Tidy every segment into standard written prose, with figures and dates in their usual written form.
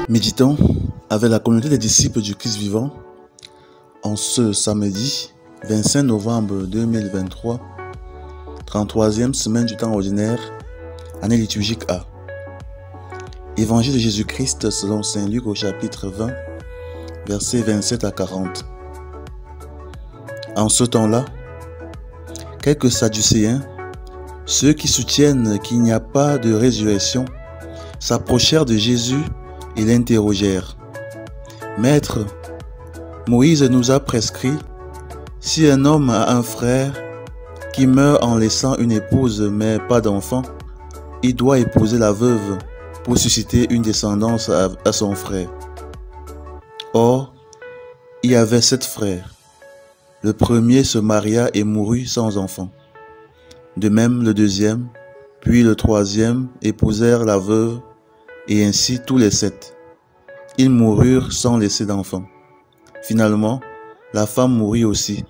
Méditons avec la communauté des disciples du Christ vivant en ce samedi 25 novembre 2023, 33e semaine du temps ordinaire, année liturgique A. Évangile de Jésus-Christ selon Saint Luc au chapitre 20, versets 27 à 40. En ce temps-là, quelques Sadducéens, ceux qui soutiennent qu'il n'y a pas de résurrection, s'approchèrent de Jésus et l'interrogèrent. « Maître, Moïse nous a prescrit, si un homme a un frère qui meurt en laissant une épouse mais pas d'enfant, il doit épouser la veuve pour susciter une descendance à son frère. Or, il y avait 7 frères. Le premier se maria et mourut sans enfant. De même le deuxième, puis le troisième épousèrent la veuve, et ainsi tous les 7. Ils moururent sans laisser d'enfant. Finalement, la femme mourut aussi.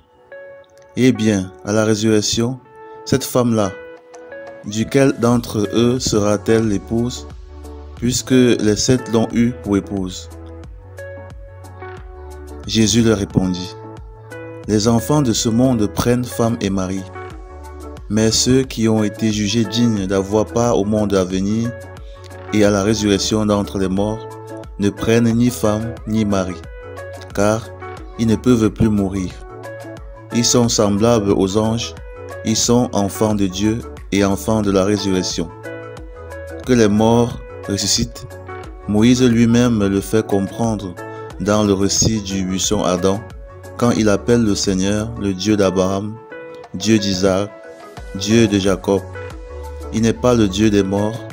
Eh bien, à la résurrection, cette femme-là, duquel d'entre eux sera-t-elle l'épouse, puisque les 7 l'ont eue pour épouse? » Jésus leur répondit, « Les enfants de ce monde prennent femme et mari, mais ceux qui ont été jugés dignes d'avoir part au monde à venir et à la résurrection d'entre les morts ne prennent ni femme ni mari, car ils ne peuvent plus mourir. Ils sont semblables aux anges, ils sont enfants de Dieu et enfants de la résurrection. Que les morts ressuscitent, Moïse lui-même le fait comprendre dans le récit du buisson ardent, quand il appelle le Seigneur le Dieu d'Abraham, Dieu d'Isaac, Dieu de Jacob. Il n'est pas le Dieu des morts,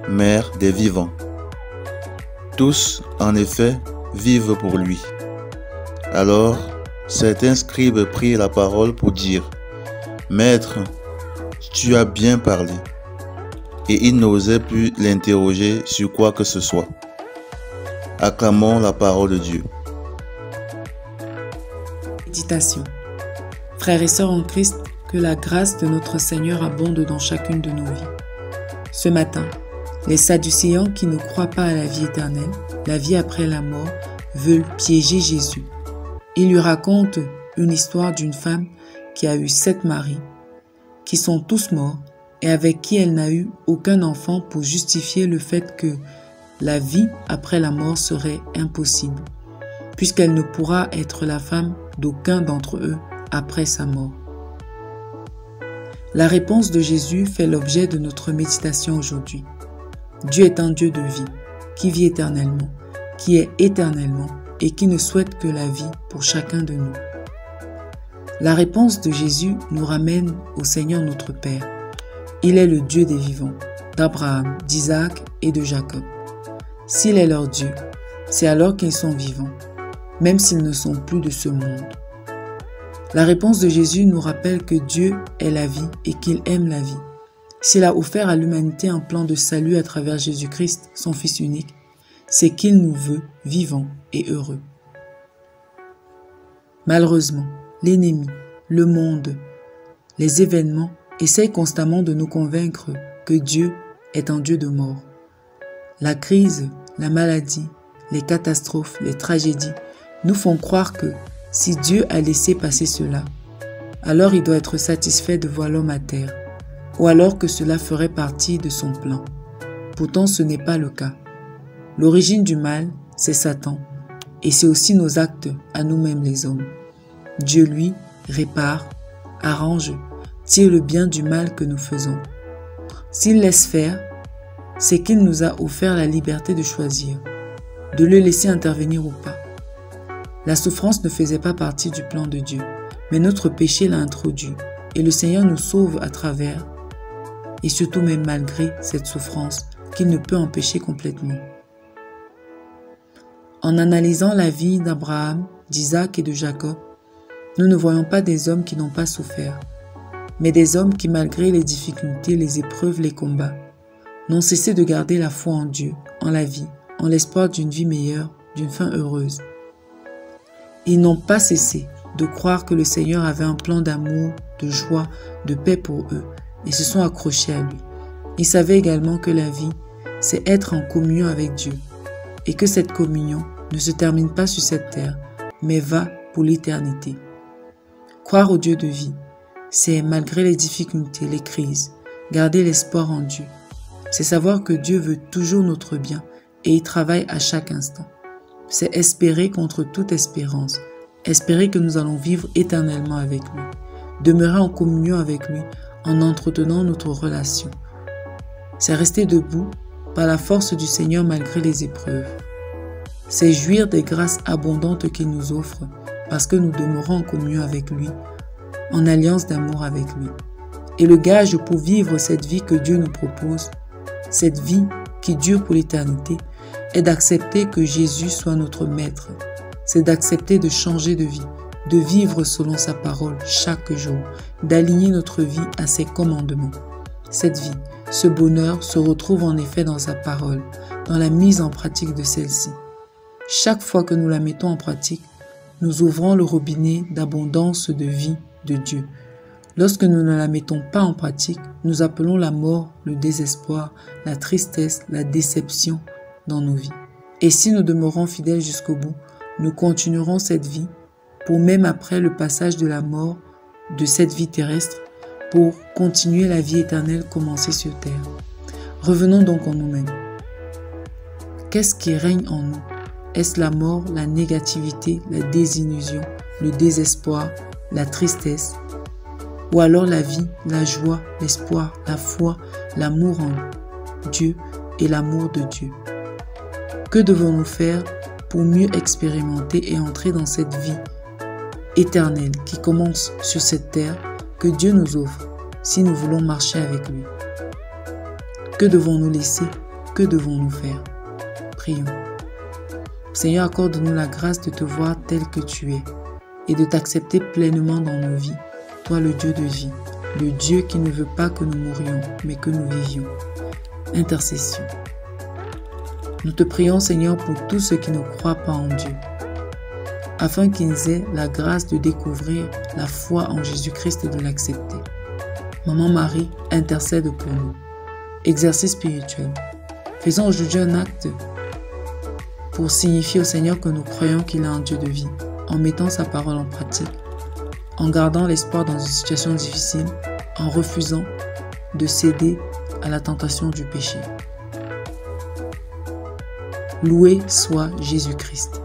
mais des vivants. Tous, en effet, vivent pour lui. » Alors, certains scribes prirent la parole pour dire, « Maître, tu as bien parlé. » Et ils n'osaient plus l'interroger sur quoi que ce soit. Acclamons la parole de Dieu. Méditation. Frères et sœurs en Christ, que la grâce de notre Seigneur abonde dans chacune de nos vies. Ce matin, les Sadducéens qui ne croient pas à la vie éternelle, la vie après la mort, veulent piéger Jésus. Ils lui racontent une histoire d'une femme qui a eu 7 maris, qui sont tous morts et avec qui elle n'a eu aucun enfant pour justifier le fait que la vie après la mort serait impossible, puisqu'elle ne pourra être la femme d'aucun d'entre eux après sa mort. La réponse de Jésus fait l'objet de notre méditation aujourd'hui. Dieu est un Dieu de vie, qui vit éternellement, qui est éternellement et qui ne souhaite que la vie pour chacun de nous. La réponse de Jésus nous ramène au Seigneur notre Père. Il est le Dieu des vivants, d'Abraham, d'Isaac et de Jacob. S'il est leur Dieu, c'est alors qu'ils sont vivants, même s'ils ne sont plus de ce monde. La réponse de Jésus nous rappelle que Dieu est la vie et qu'il aime la vie. S'il a offert à l'humanité un plan de salut à travers Jésus-Christ, son Fils unique, c'est qu'il nous veut vivants et heureux. Malheureusement, l'ennemi, le monde, les événements essayent constamment de nous convaincre que Dieu est un Dieu de mort. La crise, la maladie, les catastrophes, les tragédies nous font croire que si Dieu a laissé passer cela, alors il doit être satisfait de voir l'homme à terre, ou alors que cela ferait partie de son plan. Pourtant, ce n'est pas le cas. L'origine du mal, c'est Satan, et c'est aussi nos actes à nous-mêmes les hommes. Dieu, lui, répare, arrange, tire le bien du mal que nous faisons. S'il laisse faire, c'est qu'il nous a offert la liberté de choisir, de le laisser intervenir ou pas. La souffrance ne faisait pas partie du plan de Dieu, mais notre péché l'a introduit, et le Seigneur nous sauve à travers, et surtout même malgré cette souffrance qu'il ne peut empêcher complètement. En analysant la vie d'Abraham, d'Isaac et de Jacob, nous ne voyons pas des hommes qui n'ont pas souffert, mais des hommes qui, malgré les difficultés, les épreuves, les combats, n'ont cessé de garder la foi en Dieu, en la vie, en l'espoir d'une vie meilleure, d'une fin heureuse. Ils n'ont pas cessé de croire que le Seigneur avait un plan d'amour, de joie, de paix pour eux, et se sont accrochés à lui. Ils savaient également que la vie, c'est être en communion avec Dieu, et que cette communion ne se termine pas sur cette terre, mais va pour l'éternité. Croire au Dieu de vie, c'est, malgré les difficultés, les crises, garder l'espoir en Dieu. C'est savoir que Dieu veut toujours notre bien et y travaille à chaque instant. C'est espérer contre toute espérance, espérer que nous allons vivre éternellement avec lui, demeurer en communion avec lui en entretenant notre relation. C'est rester debout par la force du Seigneur malgré les épreuves. C'est jouir des grâces abondantes qu'il nous offre parce que nous demeurons en communion avec lui, en alliance d'amour avec lui. Et le gage pour vivre cette vie que Dieu nous propose, cette vie qui dure pour l'éternité, est d'accepter que Jésus soit notre maître. C'est d'accepter de changer de vie, de vivre selon sa parole chaque jour, d'aligner notre vie à ses commandements. Cette vie, ce bonheur se retrouve en effet dans sa parole, dans la mise en pratique de celle-ci. Chaque fois que nous la mettons en pratique, nous ouvrons le robinet d'abondance de vie de Dieu. Lorsque nous ne la mettons pas en pratique, nous appelons la mort, le désespoir, la tristesse, la déception dans nos vies. Et si nous demeurons fidèles jusqu'au bout, nous continuerons cette vie pour même après le passage de la mort de cette vie terrestre, pour continuer la vie éternelle commencée sur terre. Revenons donc en nous-mêmes. Qu'est-ce qui règne en nous? Est-ce la mort, la négativité, la désillusion, le désespoir, la tristesse? Ou alors la vie, la joie, l'espoir, la foi, l'amour en Dieu et l'amour de Dieu? Que devons-nous faire pour mieux expérimenter et entrer dans cette vie éternelle qui commence sur cette terre que Dieu nous offre si nous voulons marcher avec lui? Que devons-nous laisser? Que devons-nous faire? Prions. Seigneur, accorde-nous la grâce de te voir tel que tu es et de t'accepter pleinement dans nos vies, toi le Dieu de vie, le Dieu qui ne veut pas que nous mourions, mais que nous vivions. Intercession. Nous te prions, Seigneur, pour tous ceux qui ne croient pas en Dieu, afin qu'ils aient la grâce de découvrir la foi en Jésus-Christ et de l'accepter. Maman Marie, intercède pour nous. Exercice spirituel. Faisons aujourd'hui un acte pour signifier au Seigneur que nous croyons qu'il est un Dieu de vie, en mettant sa parole en pratique, en gardant l'espoir dans une situation difficile, en refusant de céder à la tentation du péché. Loué soit Jésus-Christ.